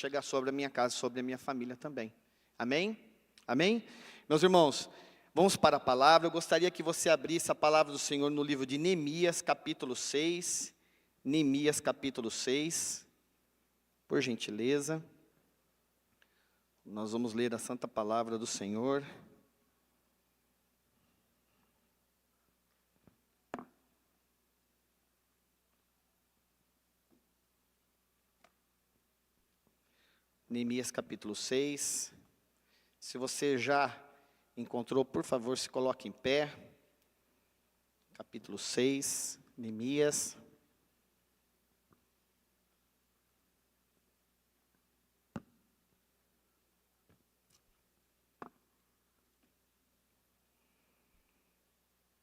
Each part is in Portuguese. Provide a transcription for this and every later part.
chegar sobre a minha casa, sobre a minha família também. Amém? Amém? Meus irmãos, vamos para a palavra. Eu gostaria que você abrisse a palavra do Senhor no livro de Neemias, capítulo 6. Neemias, capítulo 6. Por gentileza. Nós vamos ler a santa palavra do Senhor. Neemias capítulo 6, se você já encontrou, por favor, se coloque em pé. Capítulo 6, Neemias.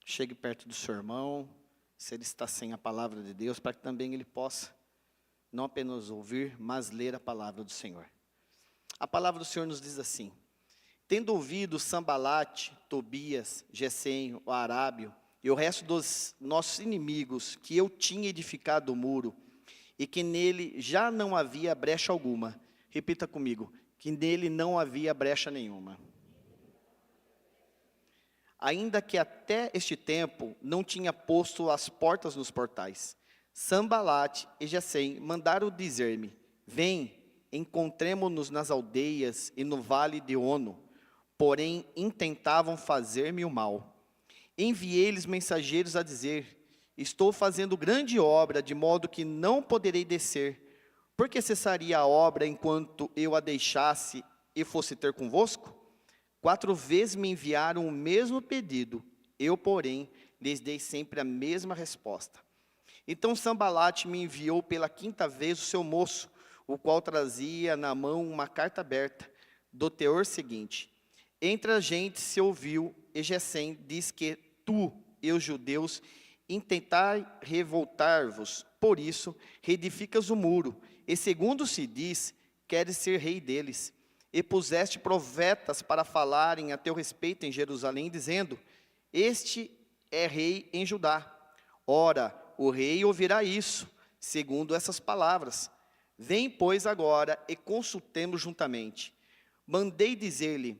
Chegue perto do seu irmão, se ele está sem a palavra de Deus, para que também ele possa não apenas ouvir, mas ler a palavra do Senhor. A palavra do Senhor nos diz assim: tendo ouvido Sambalate, Tobias, Gesem, o Arábio e o resto dos nossos inimigos, que eu tinha edificado o muro, e que nele já não havia brecha alguma. Repita comigo: que nele não havia brecha nenhuma. Ainda que até este tempo não tinha posto as portas nos portais. Sambalate e Gesem mandaram dizer-me: vem, encontremo-nos nas aldeias e no vale de Ono. Porém, intentavam fazer-me o mal. Enviei-lhes mensageiros a dizer: estou fazendo grande obra, de modo que não poderei descer. Por que cessaria a obra enquanto eu a deixasse e fosse ter convosco? 4 vezes me enviaram o mesmo pedido. Eu, porém, lhes dei sempre a mesma resposta. Então Sambalate me enviou pela 5ª vez o seu moço, o qual trazia na mão uma carta aberta, do teor seguinte: entre a gente se ouviu, e Gesem diz que tu e os judeus intentai revoltar-vos, por isso reedificas o muro, e segundo se diz, queres ser rei deles. E puseste profetas para falarem a teu respeito em Jerusalém, dizendo: este é rei em Judá. Ora, o rei ouvirá isso, segundo essas palavras. Vem, pois, agora e consultemos juntamente. Mandei dizer-lhe: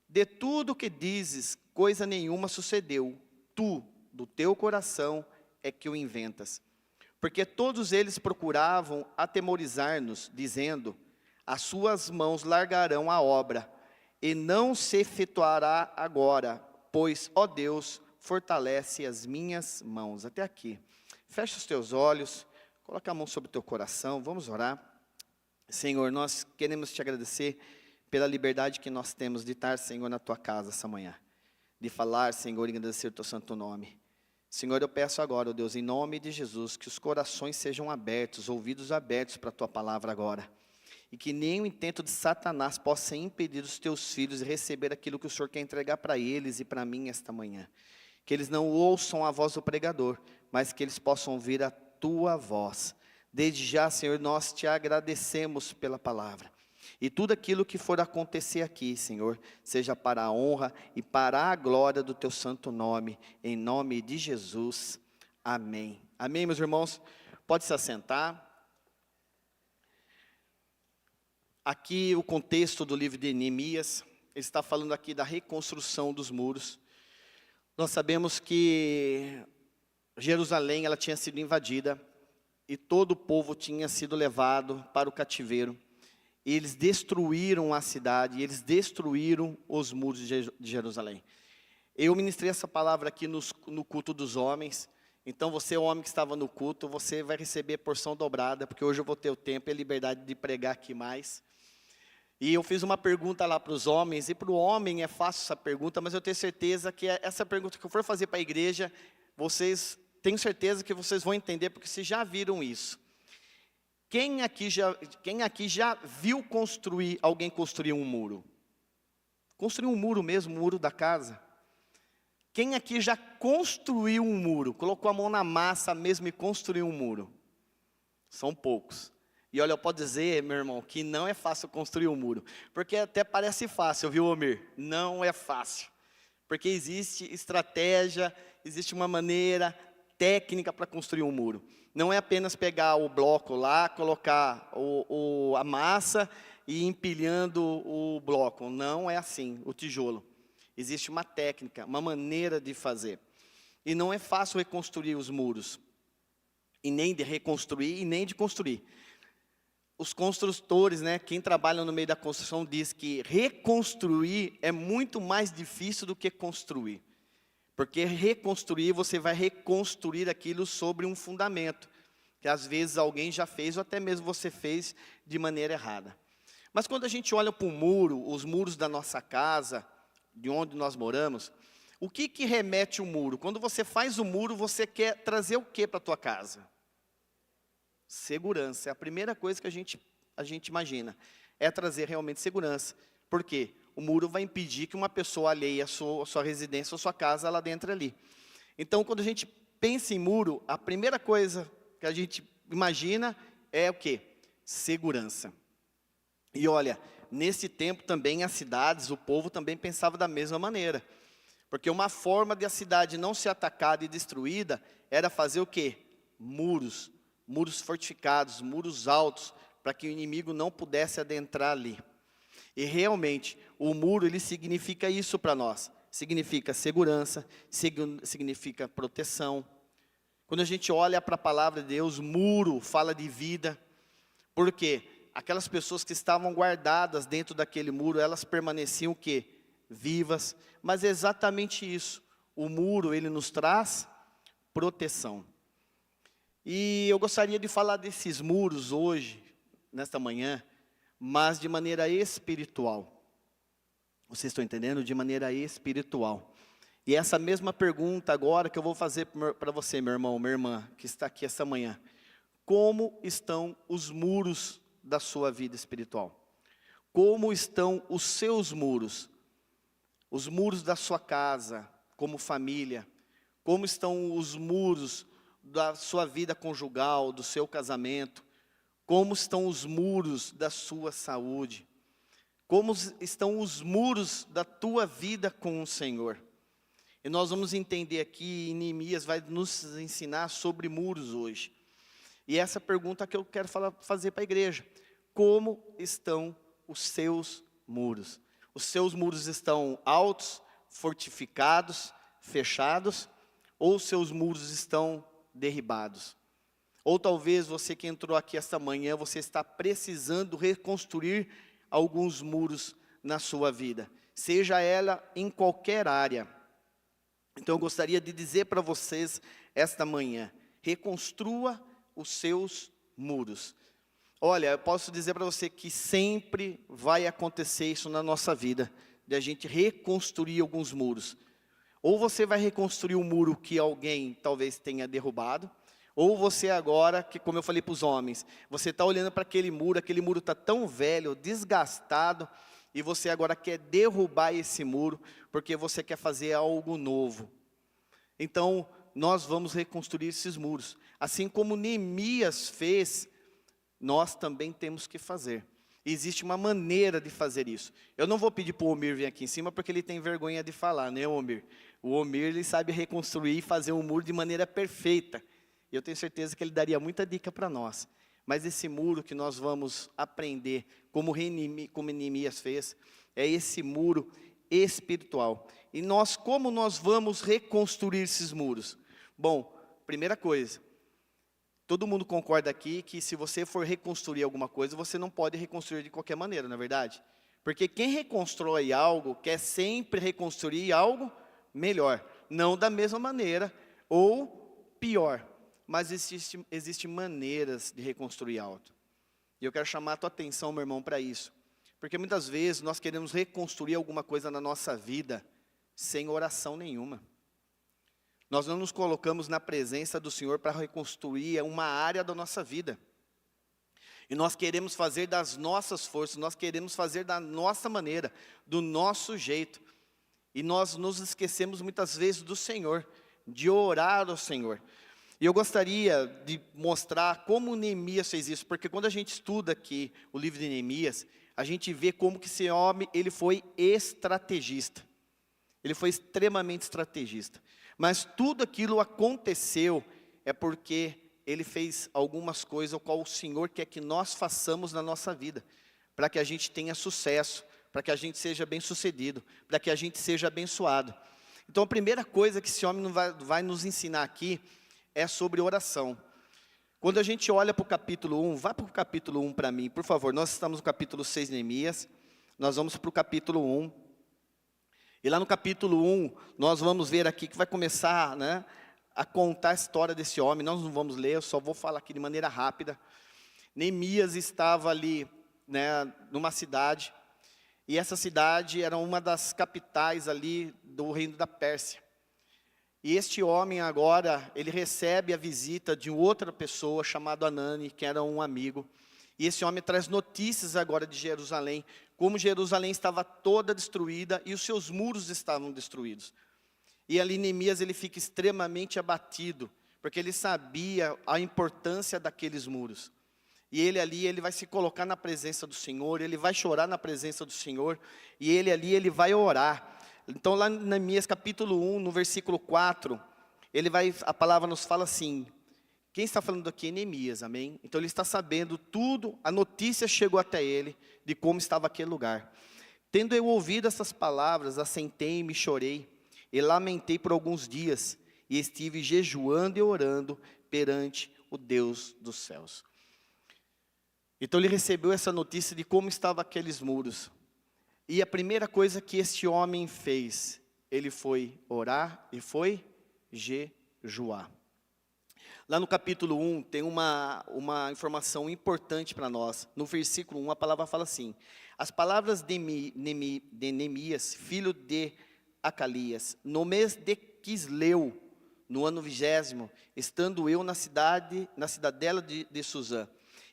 de tudo o que dizes, coisa nenhuma sucedeu. Tu, do teu coração, é que o inventas. Porque todos eles procuravam atemorizar-nos, dizendo: as suas mãos largarão a obra, e não se efetuará agora, pois, ó Deus, fortalece as minhas mãos. Até aqui. Fecha os teus olhos, coloca a mão sobre o teu coração, vamos orar. Senhor, nós queremos te agradecer pela liberdade que nós temos de estar, Senhor, na tua casa essa manhã. De falar, Senhor, e agradecer o teu santo nome. Senhor, eu peço agora, ó Deus, em nome de Jesus, que os corações sejam abertos, ouvidos abertos para a tua palavra agora. E que nenhum intento de Satanás possa impedir os teus filhos de receber aquilo que o Senhor quer entregar para eles e para mim esta manhã. Que eles não ouçam a voz do pregador, mas que eles possam ouvir a tua voz. Desde já, Senhor, nós te agradecemos pela palavra. E tudo aquilo que for acontecer aqui, Senhor, seja para a honra e para a glória do teu santo nome, em nome de Jesus. Amém. Amém, meus irmãos? Pode se assentar. Aqui o contexto do livro de Neemias, ele está falando aqui da reconstrução dos muros. Nós sabemos que Jerusalém ela tinha sido invadida e todo o povo tinha sido levado para o cativeiro. E eles destruíram a cidade, eles destruíram os muros de Jerusalém. Eu ministrei essa palavra aqui no culto dos homens. Então você, homem que estava no culto, você vai receber porção dobrada, porque hoje eu vou ter o tempo e a liberdade de pregar aqui mais. E eu fiz uma pergunta lá para os homens, e para o homem é fácil essa pergunta, mas eu tenho certeza que essa pergunta que eu for fazer para a igreja, tenho certeza que vocês vão entender, porque vocês já viram isso. Quem aqui já viu alguém construir um muro? Construir um muro mesmo, um muro da casa? Quem aqui já construiu um muro? Colocou a mão na massa mesmo e construiu um muro? São poucos. E olha, eu posso dizer, meu irmão, que não é fácil construir um muro. Porque até parece fácil, viu, Omir? Não é fácil. Porque existe estratégia, existe uma maneira técnica para construir um muro. Não é apenas pegar o bloco lá, colocar a massa e ir empilhando o bloco. Não é assim, o tijolo. Existe uma técnica, uma maneira de fazer. E não é fácil reconstruir os muros. E nem de reconstruir, e nem de construir. Os construtores, né, quem trabalha no meio da construção, diz que reconstruir é muito mais difícil do que construir. Porque reconstruir, você vai reconstruir aquilo sobre um fundamento, que às vezes alguém já fez, ou até mesmo você fez de maneira errada. Mas quando a gente olha para o muro, os muros da nossa casa, de onde nós moramos, o que remete o muro? Quando você faz o muro, você quer trazer o que para a tua casa? Segurança. É a primeira coisa que a gente imagina. É trazer realmente segurança. Por quê? O muro vai impedir que uma pessoa alheie a sua residência ou sua casa lá dentro ali. Então, quando a gente pensa em muro, a primeira coisa que a gente imagina é o quê? Segurança. E olha, nesse tempo também as cidades, o povo também pensava da mesma maneira. Porque uma forma de a cidade não ser atacada e destruída era fazer o quê? Muros. Muros fortificados, muros altos, para que o inimigo não pudesse adentrar ali. E realmente, o muro, ele significa isso para nós. Significa segurança, significa proteção. Quando a gente olha para a palavra de Deus, muro fala de vida. Por quê? Aquelas pessoas que estavam guardadas dentro daquele muro, elas permaneciam o quê? Vivas. Mas é exatamente isso. O muro, ele nos traz proteção. E eu gostaria de falar desses muros hoje, nesta manhã, mas de maneira espiritual. Vocês estão entendendo? De maneira espiritual. E essa mesma pergunta agora que eu vou fazer para você, meu irmão, minha irmã, que está aqui essa manhã. Como estão os muros da sua vida espiritual? Como estão os seus muros? Os muros da sua casa, como família? Como estão os muros da sua vida conjugal, do seu casamento? Como estão os muros da sua saúde? Como estão os muros da tua vida com o Senhor? E nós vamos entender aqui, Neemias vai nos ensinar sobre muros hoje. E essa pergunta que eu quero fazer para a igreja. Como estão os seus muros? Os seus muros estão altos, fortificados, fechados? Ou os seus muros estão derribados? Ou talvez você que entrou aqui esta manhã, você está precisando reconstruir alguns muros na sua vida, seja ela em qualquer área. Então eu gostaria de dizer para vocês esta manhã, reconstrua os seus muros. Olha, eu posso dizer para você que sempre vai acontecer isso na nossa vida, de a gente reconstruir alguns muros. Ou você vai reconstruir um muro que alguém talvez tenha derrubado, ou você agora, que como eu falei para os homens, você está olhando para aquele muro está tão velho, desgastado, e você agora quer derrubar esse muro, porque você quer fazer algo novo. Então, nós vamos reconstruir esses muros. Assim como Neemias fez, nós também temos que fazer. Existe uma maneira de fazer isso. Eu não vou pedir para o Omir vir aqui em cima, porque ele tem vergonha de falar, né, Omir? O Omir, ele sabe reconstruir e fazer um muro de maneira perfeita. E eu tenho certeza que ele daria muita dica para nós. Mas esse muro que nós vamos aprender, como Neemias fez, é esse muro espiritual. E como nós vamos reconstruir esses muros? Bom, primeira coisa, todo mundo concorda aqui que se você for reconstruir alguma coisa, você não pode reconstruir de qualquer maneira, não é verdade? Porque quem reconstrói algo, quer sempre reconstruir algo melhor. Não da mesma maneira, ou pior. Mas existem maneiras de reconstruir algo. E eu quero chamar a tua atenção, meu irmão, para isso. Porque muitas vezes nós queremos reconstruir alguma coisa na nossa vida sem oração nenhuma. Nós não nos colocamos na presença do Senhor para reconstruir uma área da nossa vida. E nós queremos fazer das nossas forças, nós queremos fazer da nossa maneira, do nosso jeito. E nós nos esquecemos muitas vezes do Senhor, de orar ao Senhor. E eu gostaria de mostrar como Neemias fez isso, porque quando a gente estuda aqui o livro de Neemias, a gente vê como que esse homem, ele foi estrategista. Ele foi extremamente estrategista. Mas tudo aquilo aconteceu é porque ele fez algumas coisas, o qual o Senhor quer que nós façamos na nossa vida, para que a gente tenha sucesso, para que a gente seja bem-sucedido, para que a gente seja abençoado. Então, a primeira coisa que esse homem vai nos ensinar aqui é sobre oração. Quando a gente olha para o capítulo 1, vá para o capítulo 1 para mim, por favor. Nós estamos no capítulo 6 de Neemias, nós vamos para o capítulo 1. E lá no capítulo 1, nós vamos ver aqui que vai começar, né, a contar a história desse homem. Nós não vamos ler, eu só vou falar aqui de maneira rápida. Neemias estava ali, né, numa cidade, e essa cidade era uma das capitais ali do reino da Pérsia. E este homem agora, ele recebe a visita de outra pessoa chamada Anani, que era um amigo. E esse homem traz notícias agora de Jerusalém, como Jerusalém estava toda destruída e os seus muros estavam destruídos. E ali Neemias, ele fica extremamente abatido, porque ele sabia a importância daqueles muros. E ele ali, ele vai se colocar na presença do Senhor, ele vai chorar na presença do Senhor, e ele ali, ele vai orar. Então lá em Neemias capítulo 1, no versículo 4, a palavra nos fala assim, quem está falando aqui é Neemias, amém? Então ele está sabendo tudo, a notícia chegou até ele, de como estava aquele lugar. Tendo eu ouvido essas palavras, assentei-me e chorei, e lamentei por alguns dias, e estive jejuando e orando perante o Deus dos céus. Então ele recebeu essa notícia de como estavam aqueles muros. E a primeira coisa que este homem fez, ele foi orar e foi jejuar. Lá no capítulo 1 tem uma informação importante para nós. No versículo 1 a palavra fala assim, as palavras de Neemias, filho de Acalias, no mês de Quisleu, no ano 20º, estando eu na cidadela de Suzã.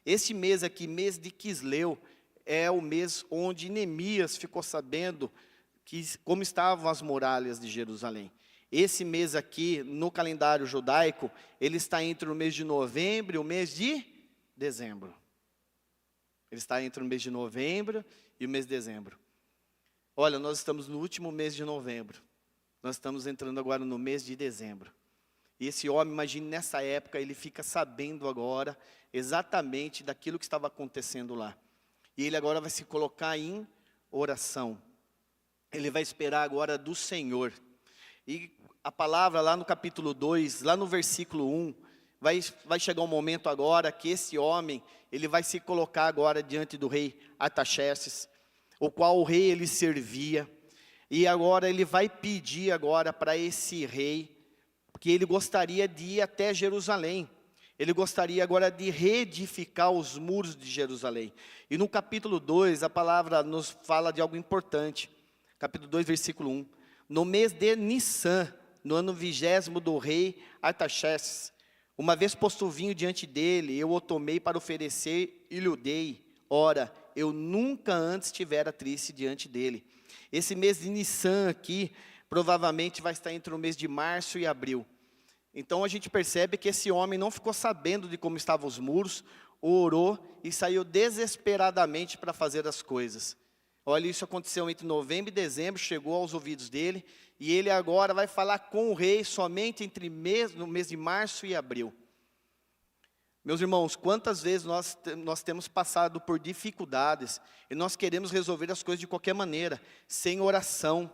Este mês aqui, mês de Quisleu, é o mês onde Neemias ficou sabendo como estavam as muralhas de Jerusalém. Esse mês aqui, no calendário judaico, ele está entre o mês de novembro e o mês de dezembro. Ele está entre o mês de novembro e o mês de dezembro. Olha, nós estamos no último mês de novembro. Nós estamos entrando agora no mês de dezembro. E esse homem, imagine nessa época, ele fica sabendo agora exatamente daquilo que estava acontecendo lá. E ele agora vai se colocar em oração. Ele vai esperar agora do Senhor. E a palavra lá no capítulo 2, lá no versículo 1, vai chegar um momento agora que esse homem, ele vai se colocar agora diante do rei Artaxerxes, o qual o rei ele servia. E agora ele vai pedir agora para esse rei, que ele gostaria de ir até Jerusalém. Ele gostaria agora de reedificar os muros de Jerusalém. E no capítulo 2, a palavra nos fala de algo importante. Capítulo 2, versículo 1. No mês de Nissan, no ano 20º do rei Artaxerxes, uma vez posto o vinho diante dele, eu o tomei para oferecer e lhe o dei. Ora, eu nunca antes tivera triste diante dele. Esse mês de Nissan aqui, provavelmente vai estar entre o mês de março e abril. Então a gente percebe que esse homem não ficou sabendo de como estavam os muros, orou e saiu desesperadamente para fazer as coisas. Olha, isso aconteceu entre novembro e dezembro, chegou aos ouvidos dele, e ele agora vai falar com o rei somente no mês de março e abril. Meus irmãos, quantas vezes nós temos passado por dificuldades, e nós queremos resolver as coisas de qualquer maneira, sem oração,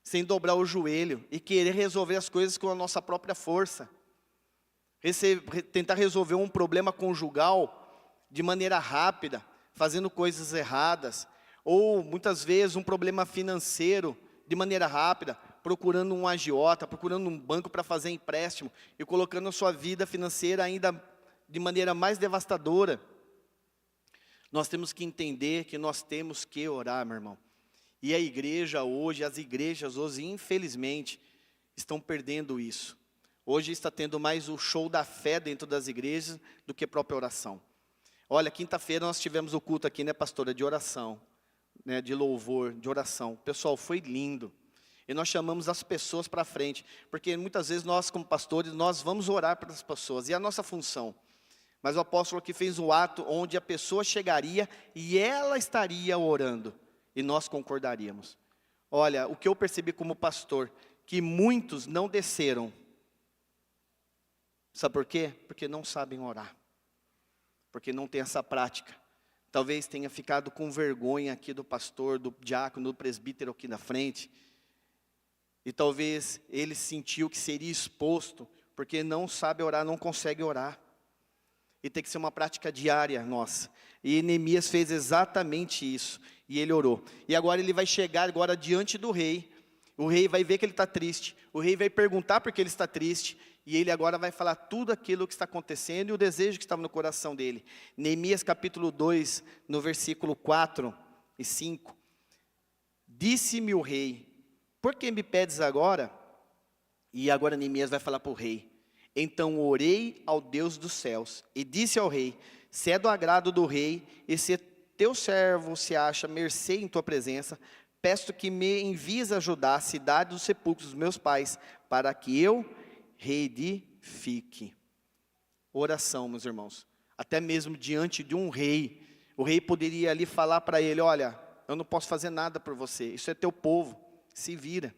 sem dobrar o joelho e querer resolver as coisas com a nossa própria força. Tentar resolver um problema conjugal de maneira rápida, fazendo coisas erradas. Ou, muitas vezes, um problema financeiro de maneira rápida, procurando um agiota, procurando um banco para fazer empréstimo e colocando a sua vida financeira ainda de maneira mais devastadora. Nós temos que entender que nós temos que orar, meu irmão. E a igreja hoje, as igrejas hoje, infelizmente, estão perdendo isso. Hoje está tendo mais o show da fé dentro das igrejas do que a própria oração. Olha, quinta-feira nós tivemos o culto aqui, né, pastora, de oração, né, de louvor, de oração. Pessoal, foi lindo. E nós chamamos as pessoas para frente, porque muitas vezes nós, como pastores, nós vamos orar para as pessoas, e é a nossa função. Mas o apóstolo aqui fez um ato onde a pessoa chegaria e ela estaria orando. E nós concordaríamos. Olha, o que eu percebi como pastor, que muitos não desceram. Sabe por quê? Porque não sabem orar. Porque não tem essa prática. Talvez tenha ficado com vergonha aqui do pastor, do diácono, do presbítero aqui na frente. E talvez ele sentiu que seria exposto, porque não sabe orar, não consegue orar. E tem que ser uma prática diária nossa. E Neemias fez exatamente isso. E ele orou. E agora ele vai chegar agora diante do rei. O rei vai ver que ele está triste. O rei vai perguntar por que ele está triste. E ele agora vai falar tudo aquilo que está acontecendo e o desejo que estava no coração dele. Neemias capítulo 2, no versículo 4 e 5. Disse-me o rei, por que me pedes agora? E agora Neemias vai falar para o rei. Então orei ao Deus dos céus e disse ao rei, se é do agrado do rei e se teu servo se acha mercê em tua presença, peço que me envies ajudar a cidade dos sepulcros dos meus pais, para que eu reedifique. Oração, meus irmãos. Até mesmo diante de um rei, o rei poderia ali falar para ele, olha, eu não posso fazer nada por você, isso é teu povo, se vira.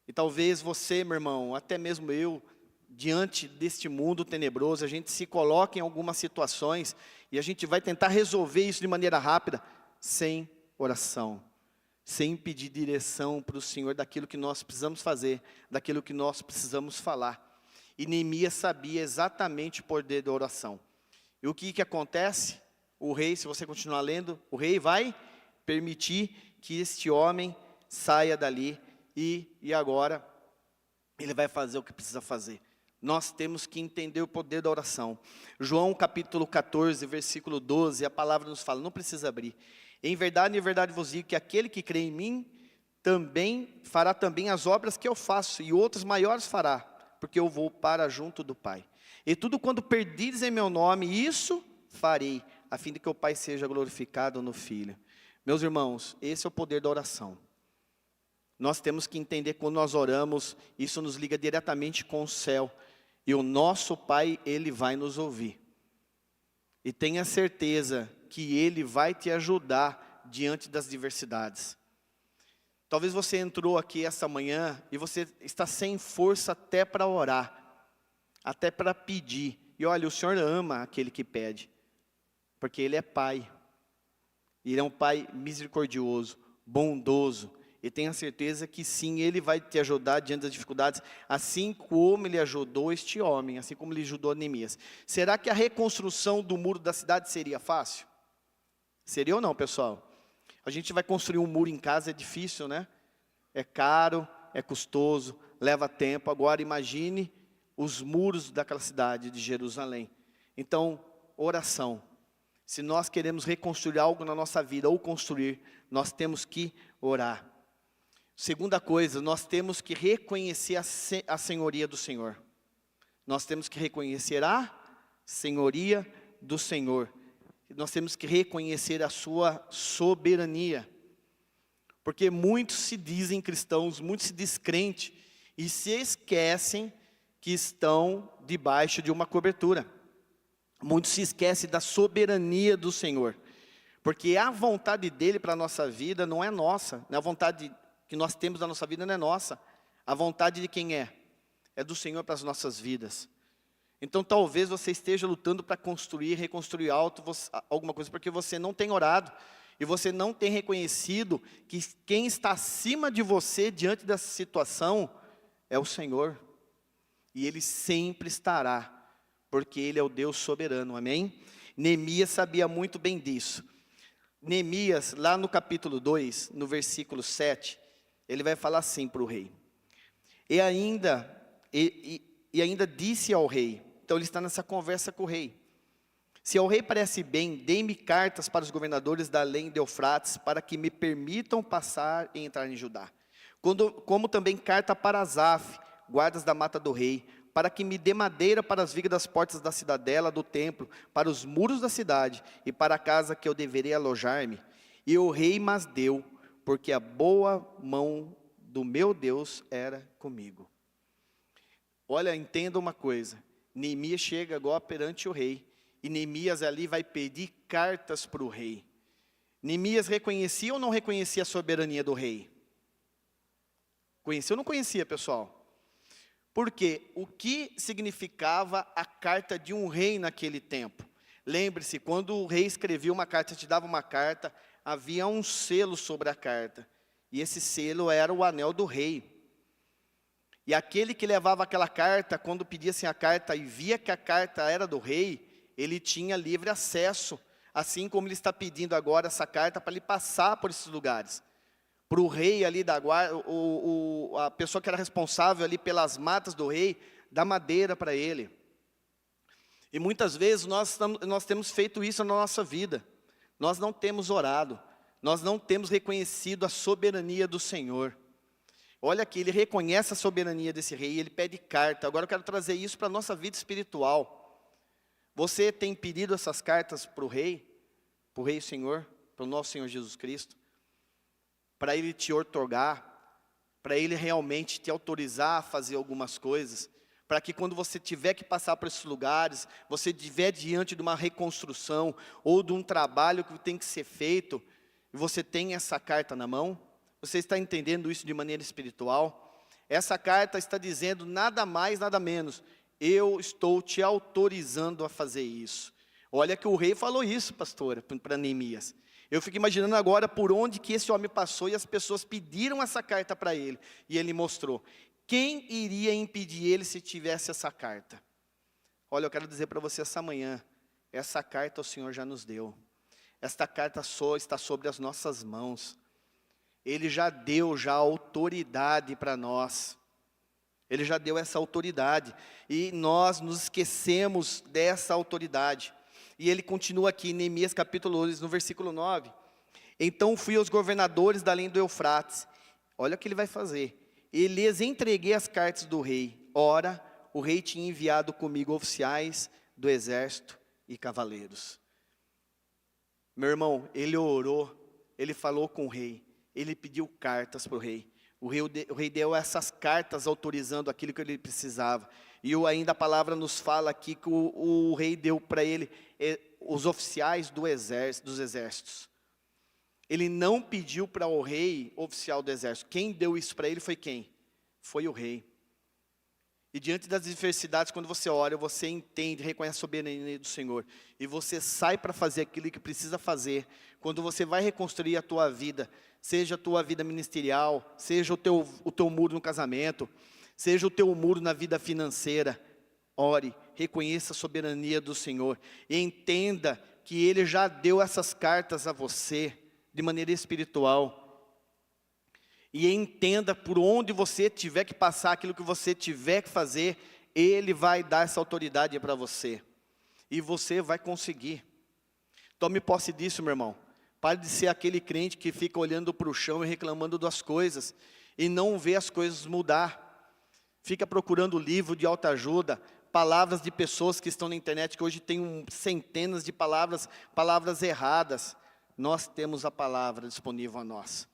E talvez você, meu irmão, até mesmo eu, diante deste mundo tenebroso, a gente se coloca em algumas situações e a gente vai tentar resolver isso de maneira rápida, sem oração, sem pedir direção para o Senhor daquilo que nós precisamos fazer, daquilo que nós precisamos falar. E Neemias sabia exatamente o poder da oração. E o que acontece? O rei, se você continuar lendo, o rei vai permitir que este homem saia dali e agora ele vai fazer o que precisa fazer. Nós temos que entender o poder da oração. João capítulo 14, versículo 12, a palavra nos fala, não precisa abrir. Em verdade vos digo que aquele que crê em mim, também fará também as obras que eu faço, e outras maiores fará, porque eu vou para junto do Pai. E tudo quando perdires em meu nome, isso farei, a fim de que o Pai seja glorificado no Filho. Meus irmãos, esse é o poder da oração. Nós temos que entender que quando nós oramos, isso nos liga diretamente com o céu. E o nosso Pai, Ele vai nos ouvir. E tenha certeza que Ele vai te ajudar diante das diversidades. Talvez você entrou aqui essa manhã e você está sem força até para orar, até para pedir. E olha, o Senhor ama aquele que pede, porque Ele é Pai. Ele é um Pai misericordioso, bondoso. E tenha certeza que sim, Ele vai te ajudar diante das dificuldades, assim como Ele ajudou este homem, assim como Ele ajudou Neemias. Será que a reconstrução do muro da cidade seria fácil? Seria ou não, pessoal? A gente vai construir um muro em casa, é difícil, né? É caro, é custoso, leva tempo. Agora imagine os muros daquela cidade de Jerusalém. Então, oração. Se nós queremos reconstruir algo na nossa vida, ou construir, nós temos que orar. Segunda coisa, nós temos que reconhecer a senhoria do Senhor. Nós temos que reconhecer a senhoria do Senhor. Nós temos que reconhecer a sua soberania. Porque muitos se dizem cristãos, muitos se descrentes, e se esquecem que estão debaixo de uma cobertura. Muitos se esquecem da soberania do Senhor. Porque a vontade dEle para a nossa vida não é nossa, a vontade que nós temos da nossa vida não é nossa. A vontade de quem é? É do Senhor para as nossas vidas. Então talvez você esteja lutando para construir, reconstruir alguma coisa, porque você não tem orado, e você não tem reconhecido que quem está acima de você, diante dessa situação, é o Senhor. E Ele sempre estará, porque Ele é o Deus soberano, amém? Neemias sabia muito bem disso. Neemias, lá no capítulo 2, no versículo 7, ele vai falar assim para o rei. E ainda disse ao rei, então ele está nessa conversa com o rei. Se ao rei parece bem, dê-me cartas para os governadores da além de Eufrates, para que me permitam passar e entrar em Judá. Como também carta para Asaf, guardas da mata do rei, para que me dê madeira para as vigas das portas da cidadela, do templo, para os muros da cidade, e para a casa que eu deveria alojar-me. E o rei mas deu, porque a boa mão do meu Deus era comigo. Olha, entenda uma coisa. Neemias chega agora perante o rei. E Neemias ali vai pedir cartas para o rei. Neemias reconhecia ou não reconhecia a soberania do rei? Conhecia ou não conhecia, pessoal? Porque o que significava a carta de um rei naquele tempo? Lembre-se, quando o rei escrevia uma carta, te dava uma carta, havia um selo sobre a carta. E esse selo era o anel do rei. E aquele que levava aquela carta, quando pedisse a carta e via que a carta era do rei, ele tinha livre acesso, assim como ele está pedindo agora essa carta para ele passar por esses lugares. Para o rei ali da guarda, a pessoa que era responsável ali pelas matas do rei, dar madeira para ele. E muitas vezes nós temos feito isso na nossa vida. Nós não temos orado, nós não temos reconhecido a soberania do Senhor. Olha aqui, ele reconhece a soberania desse rei, ele pede carta. Agora eu quero trazer isso para a nossa vida espiritual. Você tem pedido essas cartas para o rei Senhor, para o nosso Senhor Jesus Cristo? Para ele te outorgar, para ele realmente te autorizar a fazer algumas coisas, para que quando você tiver que passar por esses lugares, você estiver diante de uma reconstrução, ou de um trabalho que tem que ser feito, e você tem essa carta na mão. Você está entendendo isso de maneira espiritual? Essa carta está dizendo nada mais, nada menos: eu estou te autorizando a fazer isso. Olha que o rei falou isso, pastora, para Neemias. Eu fico imaginando agora por onde que esse homem passou e as pessoas pediram essa carta para ele. E ele mostrou. Quem iria impedir ele se tivesse essa carta? Olha, eu quero dizer para você essa manhã, essa carta o Senhor já nos deu. Esta carta só está sobre as nossas mãos. Ele já deu a autoridade para nós. Ele já deu essa autoridade. E nós nos esquecemos dessa autoridade. E ele continua aqui em Neemias capítulo 2, no versículo 9. Então fui aos governadores da além do Eufrates. Olha o que ele vai fazer. E lhes entreguei as cartas do rei. Ora, o rei tinha enviado comigo oficiais do exército e cavaleiros. Meu irmão, ele orou, ele falou com o rei, ele pediu cartas para o rei. O rei deu essas cartas autorizando aquilo que ele precisava. E ainda a palavra nos fala aqui que o rei deu para ele os oficiais dos exércitos. Ele não pediu para o rei oficial do exército. Quem deu isso para ele foi quem? Foi o rei. E diante das adversidades, quando você ora, você entende, reconhece a soberania do Senhor. E você sai para fazer aquilo que precisa fazer. Quando você vai reconstruir a tua vida, seja a tua vida ministerial, seja o teu muro no casamento, seja o teu muro na vida financeira, ore, reconheça a soberania do Senhor. E entenda que Ele já deu essas cartas a você, de maneira espiritual. E entenda por onde você tiver que passar, aquilo que você tiver que fazer, Ele vai dar essa autoridade para você. E você vai conseguir. Tome posse disso, meu irmão. Pare de ser aquele crente que fica olhando para o chão e reclamando das coisas, e não vê as coisas mudar. Fica procurando livro de autoajuda, palavras de pessoas que estão na internet, que hoje tem centenas de palavras erradas. Nós temos a palavra disponível a nós.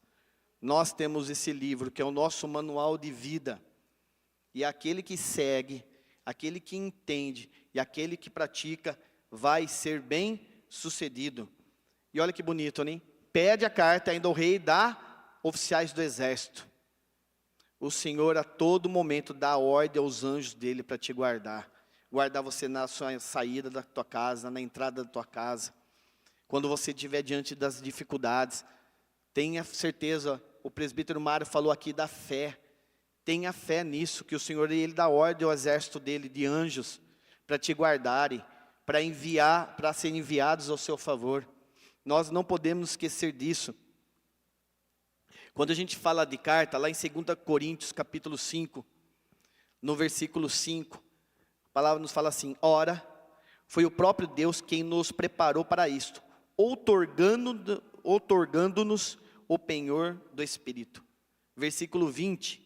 Nós temos esse livro, que é o nosso manual de vida. E aquele que segue, aquele que entende, e aquele que pratica, vai ser bem sucedido. E olha que bonito, né? Pede a carta ainda ao rei, dá oficiais do exército. O Senhor a todo momento dá ordem aos anjos dele para te guardar. Guardar você na sua saída da tua casa, na entrada da tua casa. Quando você estiver diante das dificuldades, tenha certeza, o presbítero Mário falou aqui da fé. Tenha fé nisso, que o Senhor, Ele dá ordem ao exército dele, de anjos, para te guardarem, para serem enviados ao seu favor. Nós não podemos esquecer disso. Quando a gente fala de carta, lá em 2 Coríntios, capítulo 5, no versículo 5, a palavra nos fala assim: ora, foi o próprio Deus quem nos preparou para isto, outorgando-nos o penhor do Espírito. Versículo 20,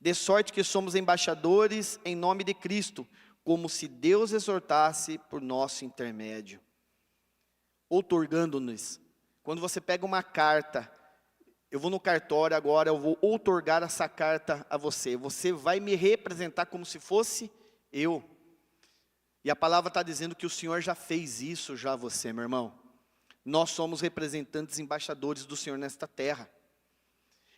de sorte que somos embaixadores em nome de Cristo, como se Deus exortasse por nosso intermédio. Outorgando-nos. Quando você pega uma carta, eu vou no cartório agora, eu vou outorgar essa carta a você. Você vai me representar como se fosse eu. E a palavra está dizendo que o Senhor já fez isso já a você, meu irmão. Nós somos representantes, embaixadores do Senhor nesta terra.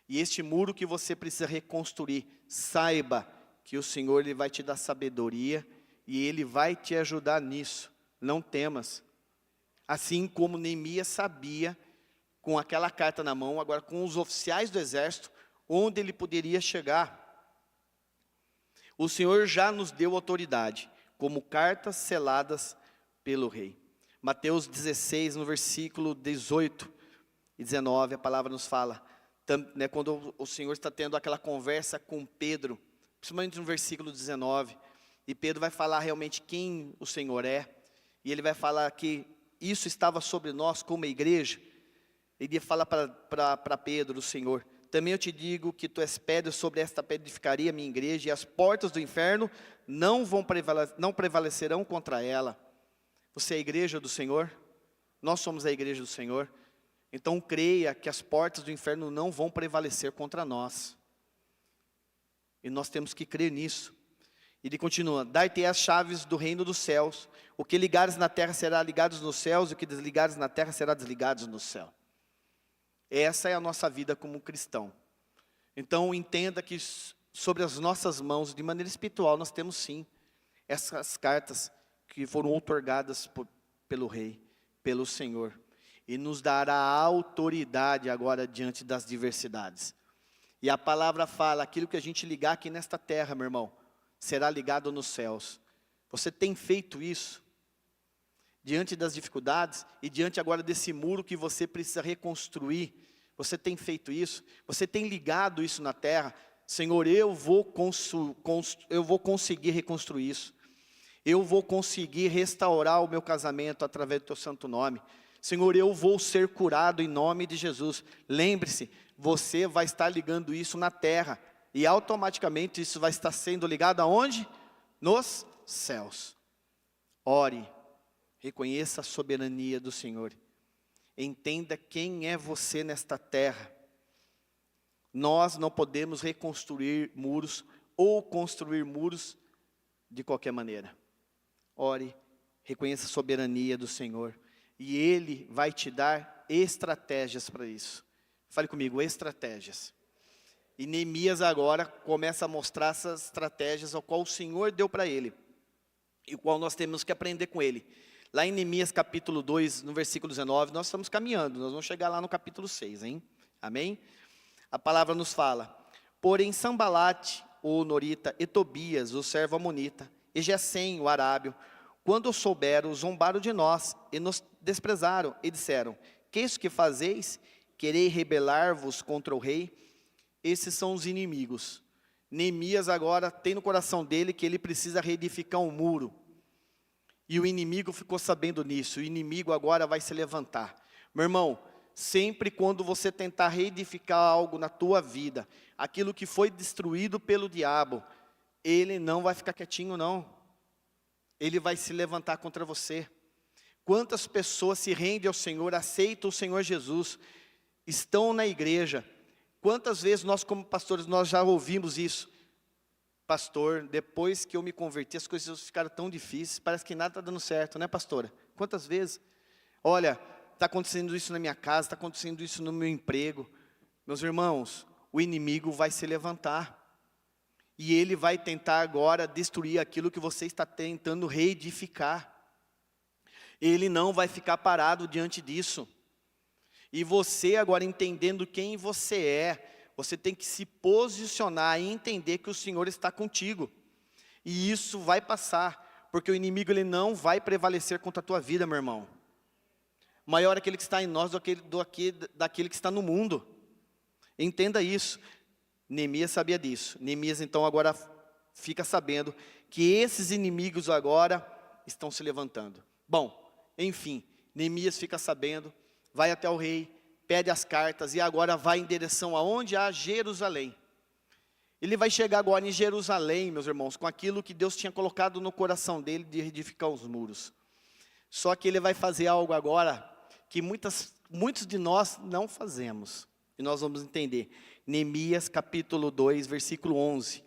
E este muro que você precisa reconstruir, saiba que o Senhor ele vai te dar sabedoria e Ele vai te ajudar nisso. Não temas. Assim como Neemias sabia, com aquela carta na mão, agora com os oficiais do exército, onde ele poderia chegar. O Senhor já nos deu autoridade, como cartas seladas pelo rei. Mateus 16, no versículo 18 e 19, a palavra nos fala, quando o Senhor está tendo aquela conversa com Pedro, principalmente no versículo 19, e Pedro vai falar realmente quem o Senhor é, e ele vai falar que isso estava sobre nós como igreja. Ele fala para Pedro, o Senhor, também eu te digo que tu és pedra, sobre esta pedra edificaria a minha igreja, e as portas do inferno não prevalecerão contra ela. Você é a igreja do Senhor? Nós somos a igreja do Senhor. Então creia que as portas do inferno não vão prevalecer contra nós. E nós temos que crer nisso. Ele continua, dar-te as chaves do reino dos céus, o que ligares na terra será ligado nos céus, e o que desligares na terra será desligado no céu. Essa é a nossa vida como cristão. Então entenda que sobre as nossas mãos, de maneira espiritual, nós temos sim, essas cartas que foram outorgadas pelo Rei, pelo Senhor. E nos dará autoridade agora diante das diversidades. E a palavra fala, aquilo que a gente ligar aqui nesta terra, meu irmão, será ligado nos céus. Você tem feito isso? Diante das dificuldades e diante agora desse muro que você precisa reconstruir, você tem feito isso? Você tem ligado isso na terra? Senhor, eu vou conseguir reconstruir isso. Eu vou conseguir restaurar o meu casamento através do teu santo nome. Senhor, eu vou ser curado em nome de Jesus. Lembre-se, você vai estar ligando isso na terra. E automaticamente isso vai estar sendo ligado aonde? Nos céus. Ore, reconheça a soberania do Senhor. Entenda quem é você nesta terra. Nós não podemos reconstruir muros ou construir muros de qualquer maneira. Ore, reconheça a soberania do Senhor. E Ele vai te dar estratégias para isso. Fale comigo, estratégias. E Neemias agora começa a mostrar essas estratégias ao qual o Senhor deu para ele. E o qual nós temos que aprender com ele. Lá em Neemias capítulo 2, no versículo 19, nós estamos caminhando. Nós vamos chegar lá no capítulo 6, hein? Amém? A palavra nos fala. Porém Sambalate, o honorita, e Tobias, o servo amonita, e Gesem, o arábio, quando souberam, zombaram de nós, e nos desprezaram, e disseram, que isso que fazeis? Querei rebelar-vos contra o rei? Esses são os inimigos. Neemias agora tem no coração dele que ele precisa reedificar um muro. E o inimigo ficou sabendo nisso. O inimigo agora vai se levantar. Meu irmão, sempre quando você tentar reedificar algo na tua vida, aquilo que foi destruído pelo diabo, ele não vai ficar quietinho não. Ele vai se levantar contra você. Quantas pessoas se rendem ao Senhor, aceitam o Senhor Jesus, estão na igreja. Quantas vezes nós como pastores, nós já ouvimos isso? Pastor, depois que eu me converti, as coisas ficaram tão difíceis, parece que nada está dando certo, né, pastora? Quantas vezes? Olha, está acontecendo isso na minha casa, está acontecendo isso no meu emprego. Meus irmãos, o inimigo vai se levantar. E ele vai tentar agora destruir aquilo que você está tentando reedificar. Ele não vai ficar parado diante disso. E você agora entendendo quem você é, você tem que se posicionar e entender que o Senhor está contigo. E isso vai passar, porque o inimigo ele não vai prevalecer contra a tua vida, meu irmão. Maior é aquele que está em nós daquele que está no mundo. Entenda isso. Neemias sabia disso. Neemias então agora fica sabendo que esses inimigos agora estão se levantando. Bom, enfim, Neemias fica sabendo, vai até o rei, pede as cartas e agora vai em direção aonde? A Jerusalém. Ele vai chegar agora em Jerusalém, meus irmãos, com aquilo que Deus tinha colocado no coração dele de edificar os muros. Só que ele vai fazer algo agora que muitos de nós não fazemos. E nós vamos entender. Neemias capítulo 2, versículo 11.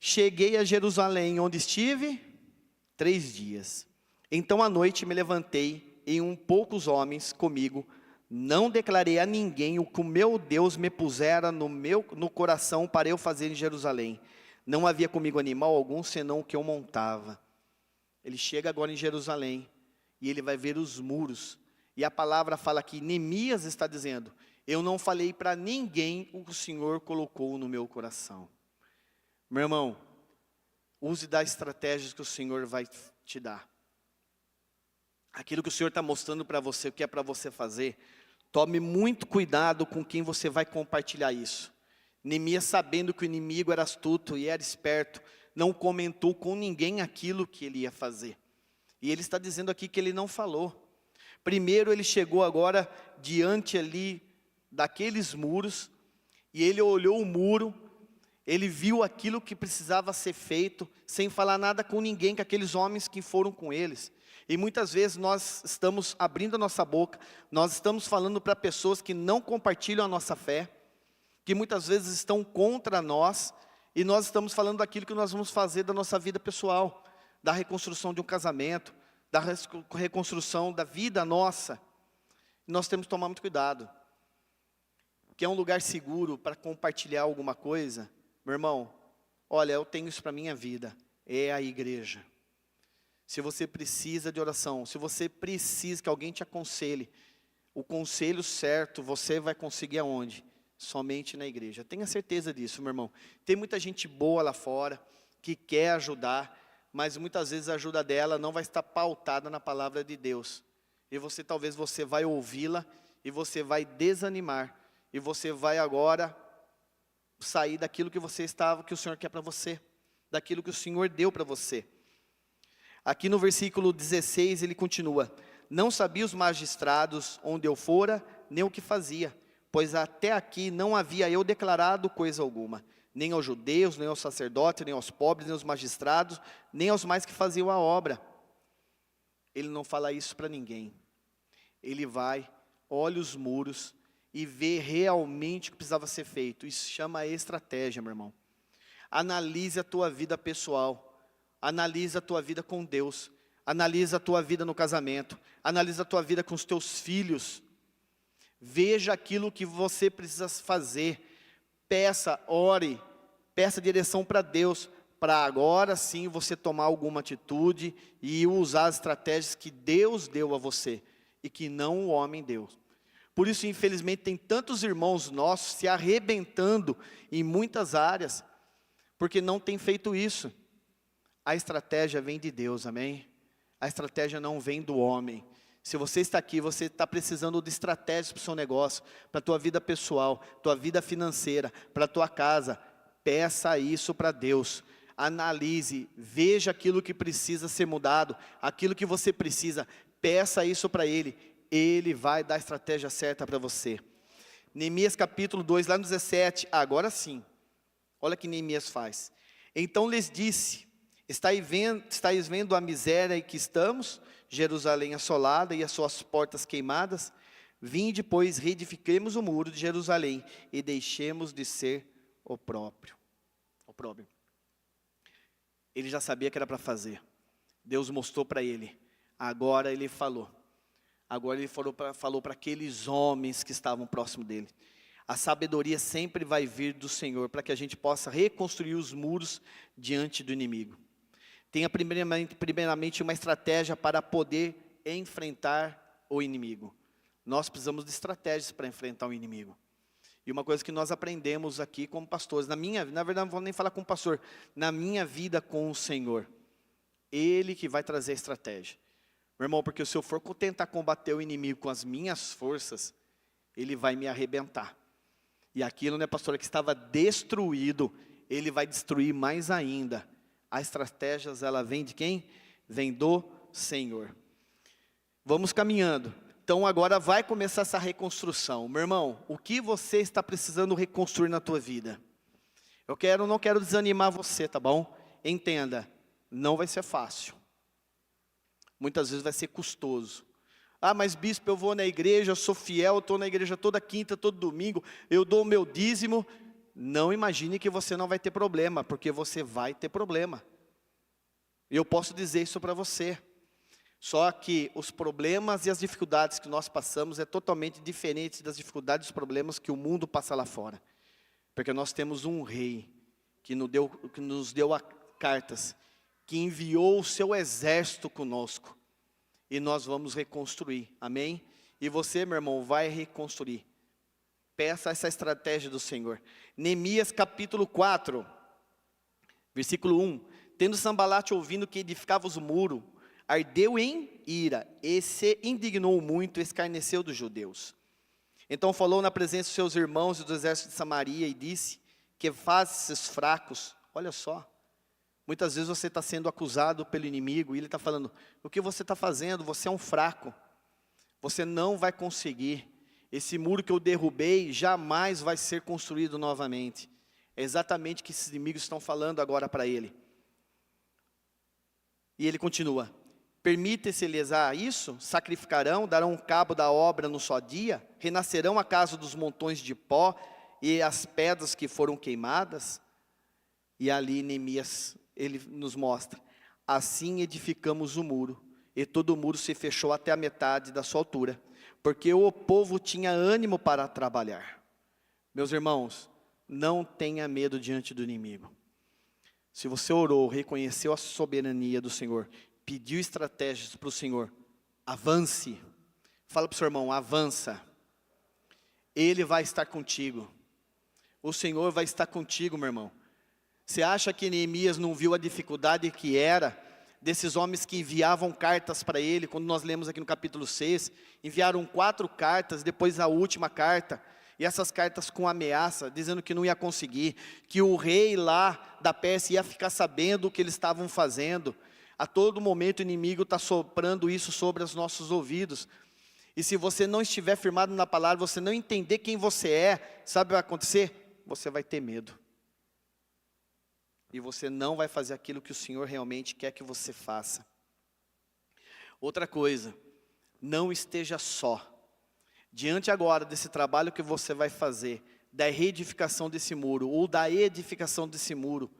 Cheguei a Jerusalém, onde estive 3 dias. Então à noite me levantei, e poucos homens comigo, não declarei a ninguém o que o meu Deus me pusera no coração para eu fazer em Jerusalém. Não havia comigo animal algum, senão o que eu montava. Ele chega agora em Jerusalém, e ele vai ver os muros. E a palavra fala que Neemias está dizendo, eu não falei para ninguém o que o Senhor colocou no meu coração. Meu irmão, use das estratégias que o Senhor vai te dar. Aquilo que o Senhor está mostrando para você, o que é para você fazer, tome muito cuidado com quem você vai compartilhar isso. Neemias, sabendo que o inimigo era astuto e era esperto, não comentou com ninguém aquilo que ele ia fazer. E ele está dizendo aqui que ele não falou. Primeiro ele chegou agora diante ali daqueles muros, e ele olhou o muro, ele viu aquilo que precisava ser feito, sem falar nada com ninguém, com aqueles homens que foram com eles. E muitas vezes nós estamos abrindo a nossa boca, nós estamos falando para pessoas que não compartilham a nossa fé, que muitas vezes estão contra nós, e nós estamos falando daquilo que nós vamos fazer da nossa vida pessoal, da reconstrução de um casamento, da reconstrução da vida nossa. Nós temos que tomar muito cuidado. Que é um lugar seguro para compartilhar alguma coisa, meu irmão, olha, eu tenho isso para a minha vida, é a igreja. Se você precisa de oração, se você precisa que alguém te aconselhe, o conselho certo você vai conseguir aonde? Somente na igreja. Tenha certeza disso, meu irmão. Tem muita gente boa lá fora, que quer ajudar, mas muitas vezes a ajuda dela não vai estar pautada na palavra de Deus. E talvez você vai ouvi-la, e você vai desanimar, e você vai agora sair daquilo que você estava, que o Senhor quer para você, daquilo que o Senhor deu para você. Aqui no versículo 16 ele continua, não sabia os magistrados onde eu fora, nem o que fazia, pois até aqui não havia eu declarado coisa alguma, nem aos judeus, nem aos sacerdotes, nem aos pobres, nem aos magistrados, nem aos mais que faziam a obra. Ele não fala isso para ninguém. Ele vai, olha os muros e vê realmente o que precisava ser feito. Isso chama estratégia, meu irmão. Analise a tua vida pessoal. Analise a tua vida com Deus. Analise a tua vida no casamento. Analise a tua vida com os teus filhos. Veja aquilo que você precisa fazer. Peça, ore, peça direção para Deus, para agora sim você tomar alguma atitude e usar as estratégias que Deus deu a você e que não o homem deu. Por isso, infelizmente, tem tantos irmãos nossos se arrebentando em muitas áreas, porque não tem feito isso. A estratégia vem de Deus, amém? A estratégia não vem do homem. Se você está aqui, você está precisando de estratégias para o seu negócio, para a tua vida pessoal, tua vida financeira, para a tua casa, peça isso para Deus. Analise, veja aquilo que precisa ser mudado, aquilo que você precisa, peça isso para Ele. Ele vai dar a estratégia certa para você. Neemias capítulo 2, lá no 17, agora sim, olha o que Neemias faz. Então lhes disse, estáis vendo a miséria em que estamos, Jerusalém assolada e as suas portas queimadas? Vinde, pois, reedifiquemos o muro de Jerusalém e deixemos de ser opróbrio. Ele já sabia que era para fazer. Deus mostrou para ele. Agora ele falou. Agora ele falou para aqueles homens que estavam próximo dele. A sabedoria sempre vai vir do Senhor, para que a gente possa reconstruir os muros diante do inimigo. Tenha primeiramente uma estratégia para poder enfrentar o inimigo. Nós precisamos de estratégias para enfrentar o inimigo. E uma coisa que nós aprendemos aqui como pastores, na verdade não vou nem falar como pastor, na minha vida com o Senhor. Ele que vai trazer a estratégia. Meu irmão, porque se eu for tentar combater o inimigo com as minhas forças, ele vai me arrebentar. E aquilo, né, pastor, que estava destruído, ele vai destruir mais ainda. As estratégias, ela vem de quem? Vem do Senhor. Vamos caminhando. Então agora vai começar essa reconstrução. Meu irmão, o que você está precisando reconstruir na tua vida? Não quero desanimar você, tá bom? Entenda, não vai ser fácil. Muitas vezes vai ser custoso. Ah, mas bispo, eu vou na igreja, eu sou fiel, eu estou na igreja toda quinta, todo domingo, eu dou o meu dízimo. Não imagine que você não vai ter problema, porque você vai ter problema. Eu posso dizer isso para você. Só que os problemas e as dificuldades que nós passamos é totalmente diferente das dificuldades e dos problemas que o mundo passa lá fora. Porque nós temos um rei que nos deu cartas, que enviou o seu exército conosco. E nós vamos reconstruir, amém? E você, meu irmão, vai reconstruir. Peça essa estratégia do Senhor. Neemias capítulo 4, versículo 1. Tendo Sambalate ouvindo que edificava o muro, ardeu em ira, e se indignou muito, escarneceu dos judeus. Então falou na presença dos seus irmãos e do exército de Samaria, e disse, que fazes esses fracos? Olha só, muitas vezes você está sendo acusado pelo inimigo, e ele está falando, o que você está fazendo? Você é um fraco, você não vai conseguir. Esse muro que eu derrubei jamais vai ser construído novamente. É exatamente o que esses inimigos estão falando agora para ele. E ele continua, permite-se-lhes isso? Sacrificarão, darão cabo da obra no só dia? Renascerão a casa dos montões de pó e as pedras que foram queimadas? E ali Neemias, ele nos mostra, assim edificamos o muro, e todo o muro se fechou até a metade da sua altura, porque o povo tinha ânimo para trabalhar. Meus irmãos, não tenha medo diante do inimigo. Se você orou, reconheceu a soberania do Senhor, pediu estratégias para o Senhor, avance. Fala para o seu irmão, avança. Ele vai estar contigo. O Senhor vai estar contigo, meu irmão. Você acha que Neemias não viu a dificuldade que era desses homens que enviavam cartas para ele? Quando nós lemos aqui no capítulo 6, enviaram 4 cartas, depois a última carta, e essas cartas com ameaça, dizendo que não ia conseguir, que o rei lá da Pérsia ia ficar sabendo o que eles estavam fazendo. A todo momento o inimigo está soprando isso sobre os nossos ouvidos. E se você não estiver firmado na palavra, você não entender quem você é, sabe o que vai acontecer? Você vai ter medo. E você não vai fazer aquilo que o Senhor realmente quer que você faça. Outra coisa, não esteja só. Diante agora desse trabalho que você vai fazer, da reedificação desse muro, ou da edificação desse muro,